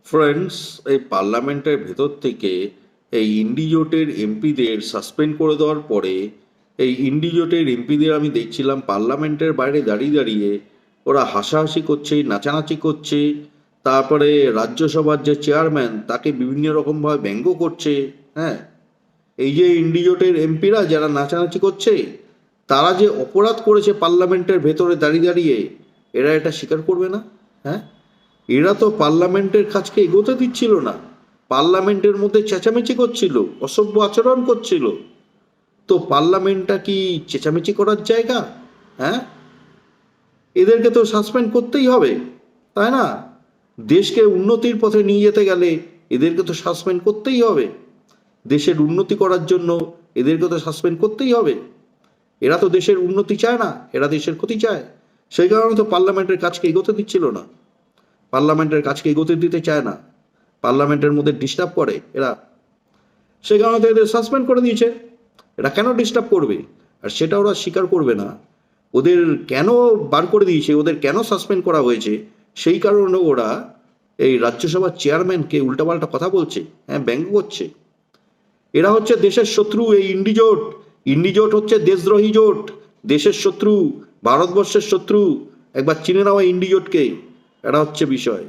Friends, এই পার্লামেন্টের ভেতর থেকে এই ইন্ডিজোটের এমপিদের সাসপেন্ড করে দেওয়ার পরে এই ইন্ডিজোটের এমপিদের আমি দেখছিলাম পার্লামেন্টের বাইরে দাঁড়িয়ে দাঁড়িয়ে ওরা হাসাহাসি করছে, নাচানাচি করছে। তারপরে রাজ্যসভার যে চেয়ারম্যান তাকে বিভিন্ন রকমভাবে ব্যঙ্গ করছে। হ্যাঁ, এই যে ইন্ডিজোটের এমপিরা যারা নাচানাচি করছে, তারা যে অপরাধ করেছে পার্লামেন্টের ভেতরে দাঁড়িয়ে দাঁড়িয়ে, এরা এটা স্বীকার করবে না? হ্যাঁ, এরা তো পার্লামেন্টের কাজকে এগোতে দিচ্ছিল না, পার্লামেন্টের মধ্যে চেঁচামেচি করছিল, অসভ্য আচরণ করছিল। তো পার্লামেন্টটা কি চেঁচামেচি করার জায়গা? হ্যাঁ, এদেরকে তো সাসপেন্ড করতেই হবে, তাই না? দেশকে উন্নতির পথে নিয়ে যেতে গেলে এদেরকে তো সাসপেন্ড করতেই হবে। দেশের উন্নতি করার জন্য এদেরকে তো সাসপেন্ড করতেই হবে। এরা তো দেশের উন্নতি চায় না, এরা দেশের ক্ষতি চায়। সেই কারণে তো পার্লামেন্টের কাজকে এগোতে দিচ্ছিল না, পার্লামেন্টের কাজকে এগোতে দিতে চায় না, পার্লামেন্টের মধ্যে ডিস্টার্ব করে এরা। সে কারণে তো এদের সাসপেন্ড করে দিয়েছে। এরা কেন ডিস্টার্ব করবে? আর সেটা ওরা স্বীকার করবে না। ওদের কেন বার করে দিয়েছে, ওদের কেন সাসপেন্ড করা হয়েছে, সেই কারণে ওরা এই রাজ্যসভার চেয়ারম্যানকে উল্টাপাল্টা কথা বলছে, হ্যাঁ, ব্যঙ্গ করছে। এরা হচ্ছে দেশের শত্রু। এই ইন্ডিজোট, ইন্ডিজোট হচ্ছে দেশদ্রোহী জোট, দেশের শত্রু, ভারতবর্ষের শত্রু। একবার চিনে নাও ইন্ডিজোটকে, এটা হচ্ছে বিষয়।